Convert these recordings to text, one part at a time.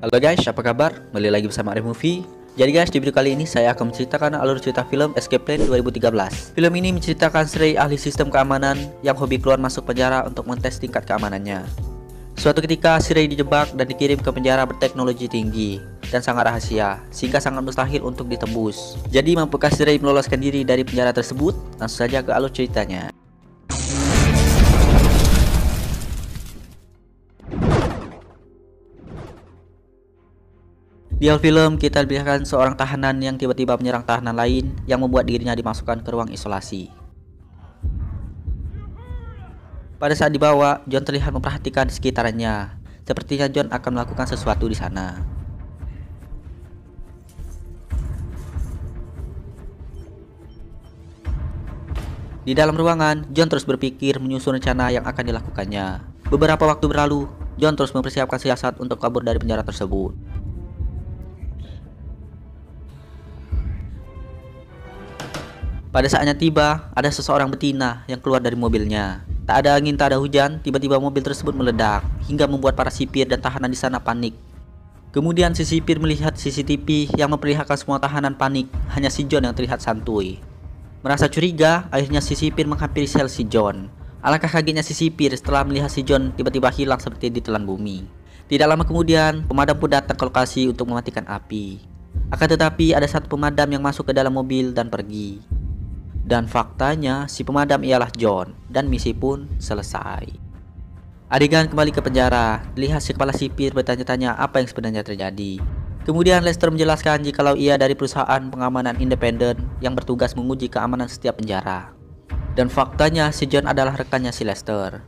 Halo guys, apa kabar? Kembali lagi bersama Arif Movie. Jadi guys, di video kali ini saya akan menceritakan alur cerita film Escape Plan 2013. Film ini menceritakan Shrey, ahli sistem keamanan yang hobi keluar masuk penjara untuk mengetes tingkat keamanannya. Suatu ketika Shrey dijebak dan dikirim ke penjara berteknologi tinggi dan sangat rahasia, sehingga sangat mustahil untuk ditembus. Jadi mampukah Shrey meloloskan diri dari penjara tersebut? Langsung saja ke alur ceritanya. Di awal film, kita lihat seorang tahanan yang tiba-tiba menyerang tahanan lain yang membuat dirinya dimasukkan ke ruang isolasi. Pada saat dibawa, John terlihat memperhatikan sekitarnya. Sepertinya John akan melakukan sesuatu di sana. Di dalam ruangan, John terus berpikir menyusun rencana yang akan dilakukannya. Beberapa waktu berlalu, John terus mempersiapkan siasat untuk kabur dari penjara tersebut. Pada saatnya tiba, ada seseorang betina yang keluar dari mobilnya. Tak ada angin, tak ada hujan, tiba-tiba mobil tersebut meledak, hingga membuat para sipir dan tahanan di sana panik. Kemudian si sipir melihat CCTV yang memperlihatkan semua tahanan panik, hanya si John yang terlihat santuy. Merasa curiga, akhirnya si sipir menghampiri sel si John. Alangkah kagetnya si sipir setelah melihat si John tiba-tiba hilang seperti ditelan bumi. Tidak lama kemudian, pemadam pun datang ke lokasi untuk mematikan api. Akan tetapi ada satu pemadam yang masuk ke dalam mobil dan pergi. Dan faktanya si pemadam ialah John, dan misi pun selesai. Adegan kembali ke penjara, lihat si kepala sipir bertanya-tanya apa yang sebenarnya terjadi. Kemudian Lester menjelaskan jikalau ia dari perusahaan pengamanan independen yang bertugas menguji keamanan setiap penjara. Dan faktanya si John adalah rekannya si Lester.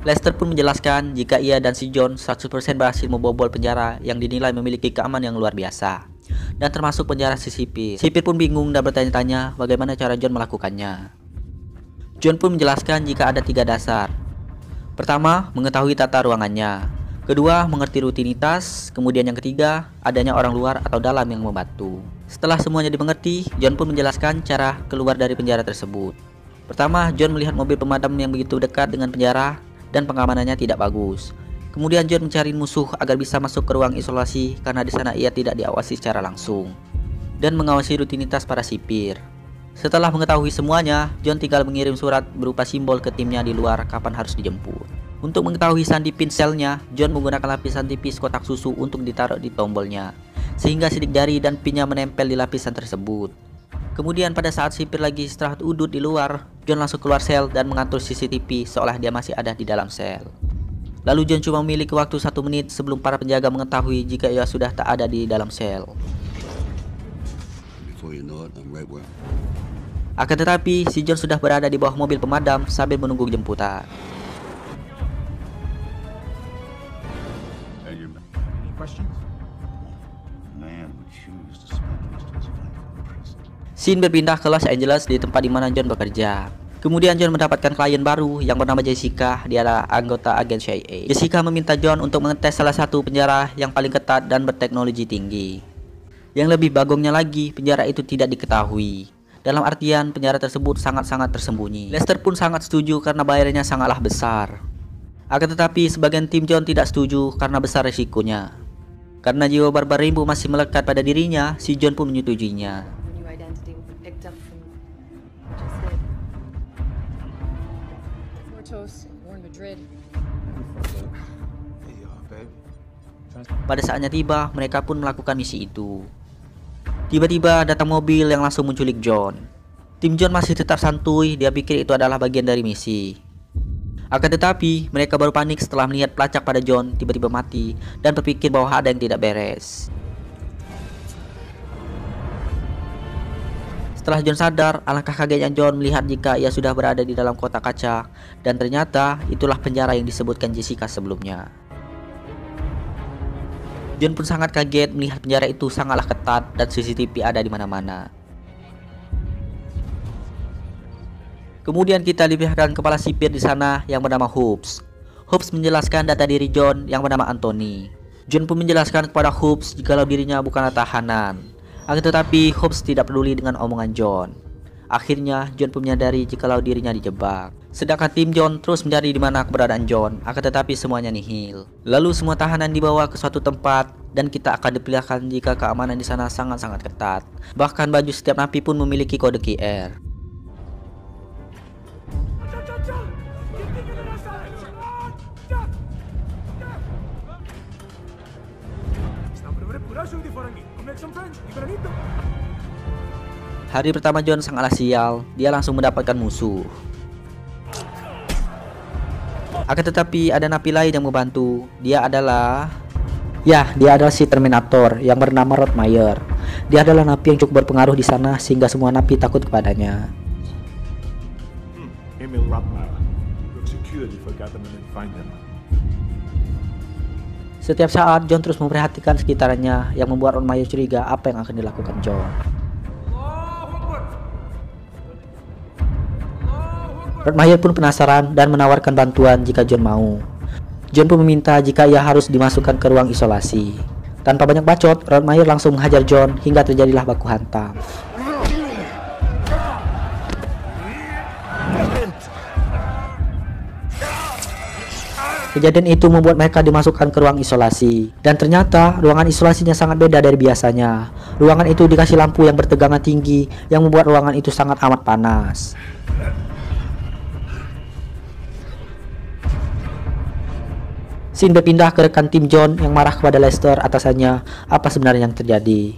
Lester pun menjelaskan jika ia dan si John 100% berhasil membobol penjara yang dinilai memiliki keamanan yang luar biasa, dan termasuk penjara si sipir. Sipir pun bingung dan bertanya-tanya bagaimana cara John melakukannya. John pun menjelaskan jika ada 3 dasar. Pertama, mengetahui tata ruangannya. Kedua, mengerti rutinitas. Kemudian yang ketiga, adanya orang luar atau dalam yang membantu. Setelah semuanya dimengerti, John pun menjelaskan cara keluar dari penjara tersebut. Pertama, John melihat mobil pemadam yang begitu dekat dengan penjara dan pengamanannya tidak bagus. Kemudian John mencari musuh agar bisa masuk ke ruang isolasi karena di sana ia tidak diawasi secara langsung, dan mengawasi rutinitas para sipir. Setelah mengetahui semuanya, John tinggal mengirim surat berupa simbol ke timnya di luar kapan harus dijemput. Untuk mengetahui sandi pin selnya, John menggunakan lapisan tipis kotak susu untuk ditaruh di tombolnya, sehingga sidik jari dan pinnya menempel di lapisan tersebut. Kemudian pada saat sipir lagi istirahat udut di luar, John langsung keluar sel dan mengatur CCTV seolah dia masih ada di dalam sel. Lalu John cuma memiliki waktu 1 menit sebelum para penjaga mengetahui jika ia sudah tak ada di dalam sel. Akan tetapi, si John sudah berada di bawah mobil pemadam sambil menunggu jemputan. Scene berpindah ke Los Angeles di tempat di mana John bekerja. Kemudian John mendapatkan klien baru yang bernama Jessica. Dia adalah anggota agen CIA. Jessica meminta John untuk mengetes salah satu penjara yang paling ketat dan berteknologi tinggi. Yang lebih bagongnya lagi, penjara itu tidak diketahui. Dalam artian penjara tersebut sangat-sangat tersembunyi. Lester pun sangat setuju karena bayarannya sangatlah besar. Akan tetapi sebagian tim John tidak setuju karena besar risikonya. Karena jiwa barbar rimbo masih melekat pada dirinya, si John pun menyetujuinya. Pada saatnya tiba, mereka pun melakukan misi itu. Tiba-tiba datang mobil yang langsung menculik John. Tim John masih tetap santuy, dia pikir itu adalah bagian dari misi. Akan tetapi, mereka baru panik setelah melihat pelacak pada John tiba-tiba mati dan berpikir bahwa ada yang tidak beres. Setelah John sadar, alangkah kagetnya John melihat jika ia sudah berada di dalam kotak kaca, dan ternyata itulah penjara yang disebutkan Jessica sebelumnya. John pun sangat kaget melihat penjara itu sangatlah ketat dan CCTV ada di mana-mana. Kemudian kita dilihatkan kepala sipir di sana yang bernama Hobbs. Hobbs menjelaskan data diri John yang bernama Anthony. John pun menjelaskan kepada Hobbs jikalau dirinya bukanlah tahanan. Akan tetapi Hobbs tidak peduli dengan omongan John. Akhirnya John pun menyadari jikalau dirinya dijebak. Sedangkan tim John terus mencari di mana keberadaan John, akan tetapi semuanya nihil. Lalu semua tahanan dibawa ke suatu tempat dan kita akan dipilihkan jika keamanan di sana sangat-sangat ketat. Bahkan baju setiap napi pun memiliki kode QR. Hari pertama John sangatlah sial, dia langsung mendapatkan musuh. Akan tetapi ada napi lain yang membantu. Dia adalah si Terminator yang bernama Rottmeier. Dia adalah napi yang cukup berpengaruh di sana sehingga semua napi takut kepadanya. Emil Rottmeier. Look securely for government and find them. Setiap saat John terus memperhatikan sekitarnya yang membuat Rottmeier curiga apa yang akan dilakukan John. Rottmeier pun penasaran dan menawarkan bantuan jika John mau. John pun meminta jika ia harus dimasukkan ke ruang isolasi. Tanpa banyak bacot, Rottmeier langsung menghajar John hingga terjadilah baku hantam. Kejadian itu membuat mereka dimasukkan ke ruang isolasi. Dan ternyata ruangan isolasinya sangat beda dari biasanya. Ruangan itu dikasih lampu yang bertegangan tinggi yang membuat ruangan itu sangat amat panas. Scene berpindah ke rekan tim John yang marah kepada Lester atasannya apa sebenarnya yang terjadi.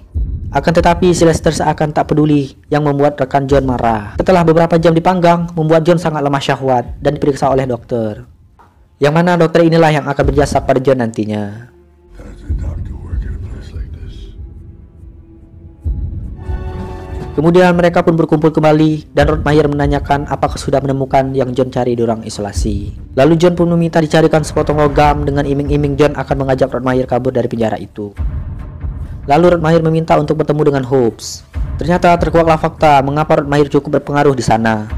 Akan tetapi si Lester seakan tak peduli yang membuat rekan John marah. Setelah beberapa jam dipanggang, membuat John sangat lemah syahwat dan diperiksa oleh dokter. Yang mana dokter inilah yang akan berjasa pada John nantinya. Kemudian mereka pun berkumpul kembali dan Rottmeier menanyakan apakah sudah menemukan yang John cari di ruang isolasi. Lalu John pun meminta dicarikan sepotong logam dengan iming-iming John akan mengajak Rottmeier kabur dari penjara itu. Lalu Rottmeier meminta untuk bertemu dengan Hobbs. Ternyata terkuaklah fakta mengapa Rottmeier cukup berpengaruh di sana.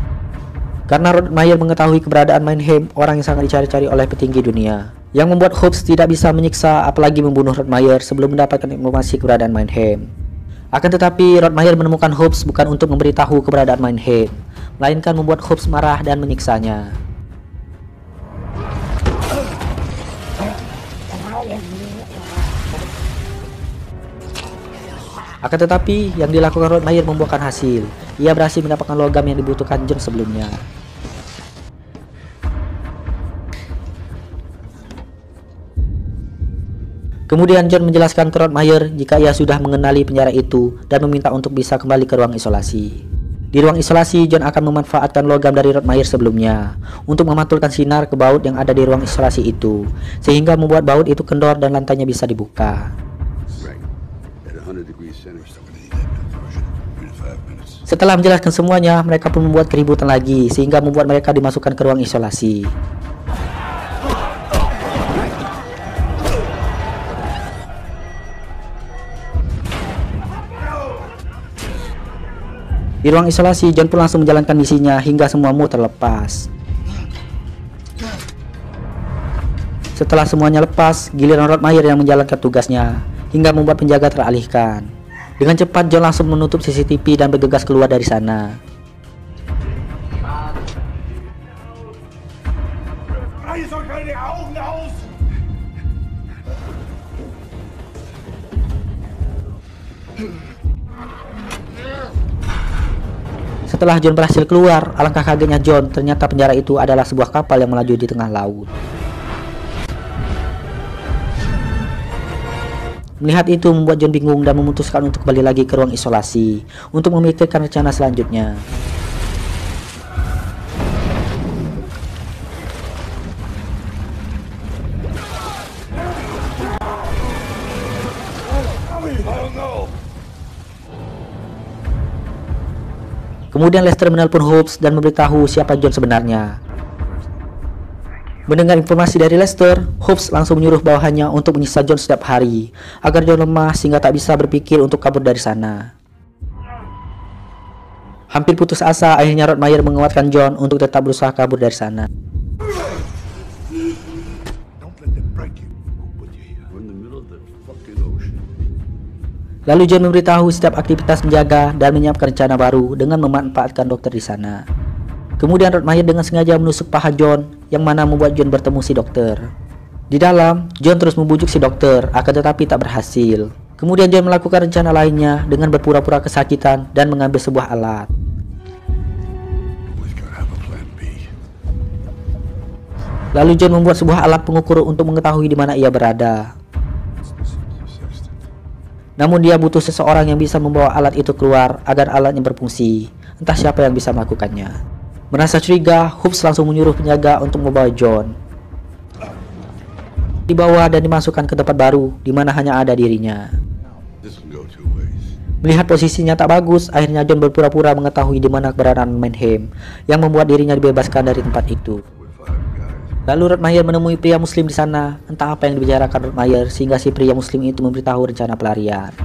Karena Rottmeier mengetahui keberadaan Mannheim, orang yang sangat dicari-cari oleh petinggi dunia. Yang membuat Hobbs tidak bisa menyiksa apalagi membunuh Rottmeier sebelum mendapatkan informasi keberadaan Mannheim. Akan tetapi Rottmeier menemukan Hobbs bukan untuk memberitahu keberadaan Mannheim, melainkan membuat Hobbs marah dan menyiksanya. Akan tetapi yang dilakukan Rottmeier membuahkan hasil. Ia berhasil mendapatkan logam yang dibutuhkan John sebelumnya. Kemudian John menjelaskan ke Rottmeier jika ia sudah mengenali penjara itu dan meminta untuk bisa kembali ke ruang isolasi. Di ruang isolasi, John akan memanfaatkan logam dari Rottmeier sebelumnya untuk memantulkan sinar ke baut yang ada di ruang isolasi itu, sehingga membuat baut itu kendor dan lantainya bisa dibuka. Setelah menjelaskan semuanya, mereka pun membuat keributan lagi sehingga membuat mereka dimasukkan ke ruang isolasi. Di ruang isolasi, John pun langsung menjalankan misinya hingga semua musuh terlepas. Setelah semuanya lepas, giliran Rottmeier yang menjalankan tugasnya hingga membuat penjaga teralihkan. Dengan cepat John langsung menutup CCTV dan bergegas keluar dari sana. Setelah John berhasil keluar, alangkah kagetnya John, ternyata penjara itu adalah sebuah kapal yang melaju di tengah laut. Melihat itu membuat John bingung dan memutuskan untuk kembali lagi ke ruang isolasi untuk memikirkan rencana selanjutnya. Kemudian Lester menelpon Hobbs dan memberitahu siapa John sebenarnya. Mendengar informasi dari Lester, Hobbs langsung menyuruh bawahannya untuk menyiksa John setiap hari, agar John lemah sehingga tak bisa berpikir untuk kabur dari sana. Hampir putus asa, akhirnya Rottmeier menguatkan John untuk tetap berusaha kabur dari sana. Lalu John memberitahu setiap aktivitas penjaga dan menyiapkan rencana baru dengan memanfaatkan dokter di sana. Kemudian Rottmeier dengan sengaja menusuk paha John, yang mana membuat John bertemu si dokter. Di dalam, John terus membujuk si dokter, akan tetapi tak berhasil. Kemudian John melakukan rencana lainnya dengan berpura-pura kesakitan dan mengambil sebuah alat. Lalu John membuat sebuah alat pengukur untuk mengetahui di mana ia berada. Namun dia butuh seseorang yang bisa membawa alat itu keluar agar alatnya berfungsi. Entah siapa yang bisa melakukannya. Merasa curiga, Hobbs langsung menyuruh penjaga untuk membawa John. Dibawa dan dimasukkan ke tempat baru, di mana hanya ada dirinya. Melihat posisinya tak bagus, akhirnya John berpura-pura mengetahui di mana keberadaan Mannheim, yang membuat dirinya dibebaskan dari tempat itu. Lalu Rottmeier menemui pria muslim di sana. Entah apa yang dibicarakan Rottmeier sehingga si pria muslim itu memberitahu rencana pelarian.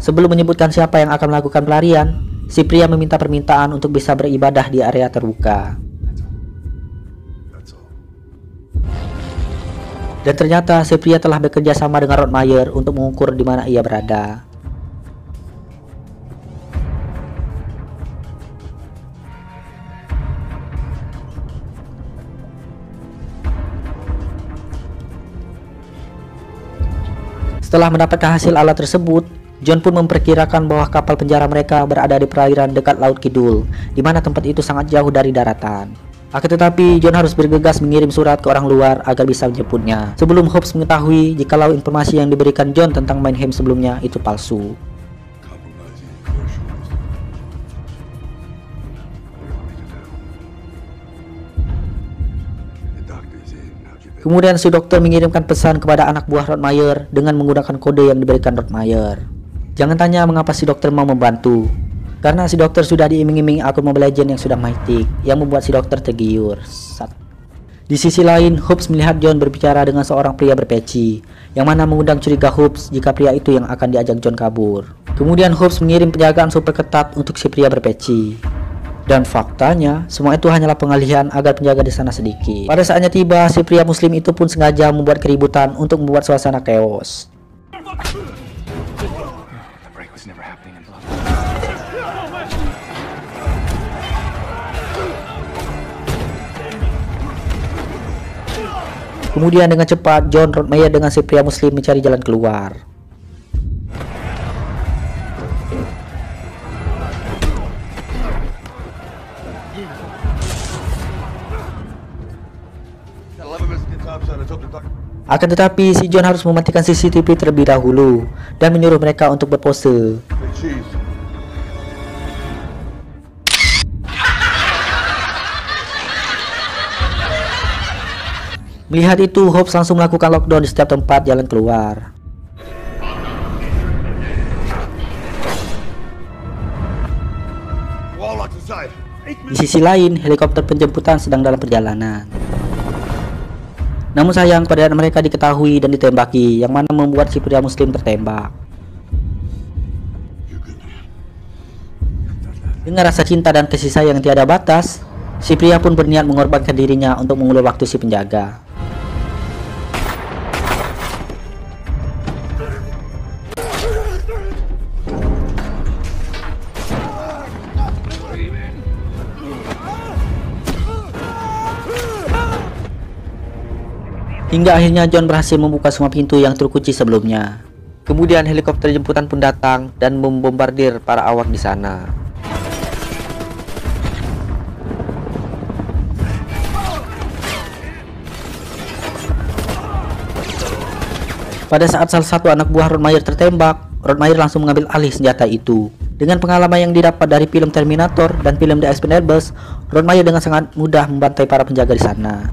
Sebelum menyebutkan siapa yang akan melakukan pelarian, si pria meminta permintaan untuk bisa beribadah di area terbuka. Dan ternyata si pria telah bekerja sama dengan Rottmeier untuk mengukur di mana ia berada. Setelah mendapatkan hasil alat tersebut, John pun memperkirakan bahwa kapal penjara mereka berada di perairan dekat Laut Kidul, di mana tempat itu sangat jauh dari daratan. Akan tetapi, John harus bergegas mengirim surat ke orang luar agar bisa menjemputnya. Sebelum Hobbs mengetahui jikalau informasi yang diberikan John tentang Mannheim sebelumnya itu palsu. Kemudian si dokter mengirimkan pesan kepada anak buah Rottmeier dengan menggunakan kode yang diberikan Rottmeier. Jangan tanya mengapa si dokter mau membantu, karena si dokter sudah diiming-iming akun Mobile Legends yang sudah mythic, yang membuat si dokter tergiur. Di sisi lain, Hobbs melihat John berbicara dengan seorang pria berpeci, yang mana mengundang curiga Hobbs jika pria itu yang akan diajak John kabur. Kemudian Hobbs mengirim penjagaan super ketat untuk si pria berpeci. Dan faktanya, semua itu hanyalah pengalihan agar penjaga di sana sedikit. Pada saatnya tiba, si pria muslim itu pun sengaja membuat keributan untuk membuat suasana chaos. Kemudian dengan cepat, John, Rottmeier dengan si pria muslim mencari jalan keluar. Akan tetapi, si John harus mematikan CCTV terlebih dahulu dan menyuruh mereka untuk berpose. Melihat itu, Hobbs langsung melakukan lockdown di setiap tempat jalan keluar. Di sisi lain, helikopter penjemputan sedang dalam perjalanan. Namun sayang, keberadaan mereka diketahui dan ditembaki, yang mana membuat si pria muslim tertembak. Dengan rasa cinta dan kasih sayang yang tiada batas, si pria pun berniat mengorbankan dirinya untuk mengulur waktu si penjaga. Hingga akhirnya John berhasil membuka semua pintu yang terkunci sebelumnya. Kemudian helikopter jemputan pun datang dan membombardir para awak di sana. Pada saat salah satu anak buah Rottmeier tertembak, Rottmeier langsung mengambil alih senjata itu. Dengan pengalaman yang didapat dari film Terminator dan film The Expendables, Rottmeier dengan sangat mudah membantai para penjaga di sana.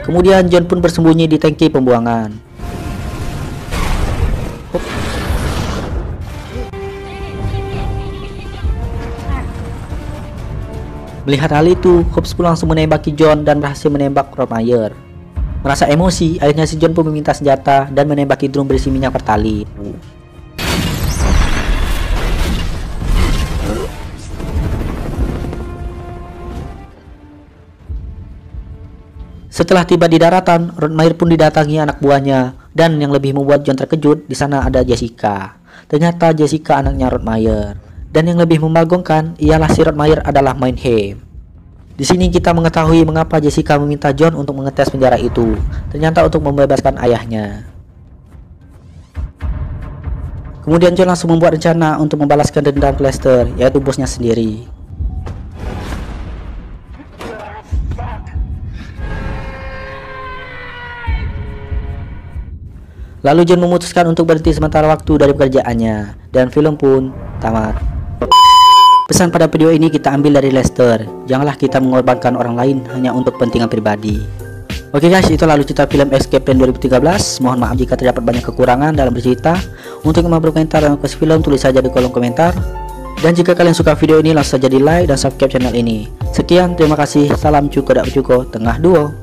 Kemudian John pun bersembunyi di tangki pembuangan. Melihat hal itu, Hobbs pun langsung menembaki John dan berhasil menembak Rottmeier. Merasa emosi, akhirnya si John pun meminta senjata dan menembaki drum berisi minyak pertalite. Setelah tiba di daratan, Rodmire pun didatangi anak buahnya, dan yang lebih membuat John terkejut, di sana ada Jessica. Ternyata Jessica anaknya Rodmire. Dan yang lebih membagongkan ialah si Rodmire adalah Meinheim. Di sini kita mengetahui mengapa Jessica meminta John untuk mengetes penjara itu. Ternyata untuk membebaskan ayahnya. Kemudian John langsung membuat rencana untuk membalaskan dendam ke Lester, yaitu bosnya sendiri. Lalu John memutuskan untuk berhenti sementara waktu dari pekerjaannya, dan film pun tamat. Pesan pada video ini kita ambil dari Lester, janganlah kita mengorbankan orang lain hanya untuk kepentingan pribadi. Oke guys, itu lalu cerita film Escape Plan 2013. Mohon maaf jika terdapat banyak kekurangan dalam bercerita. Untuk yang mau berkomentar dan request film, tulis saja di kolom komentar. Dan jika kalian suka video ini, langsung saja di like dan subscribe channel ini. Sekian, terima kasih, salam cuko dak cuko tengah duo.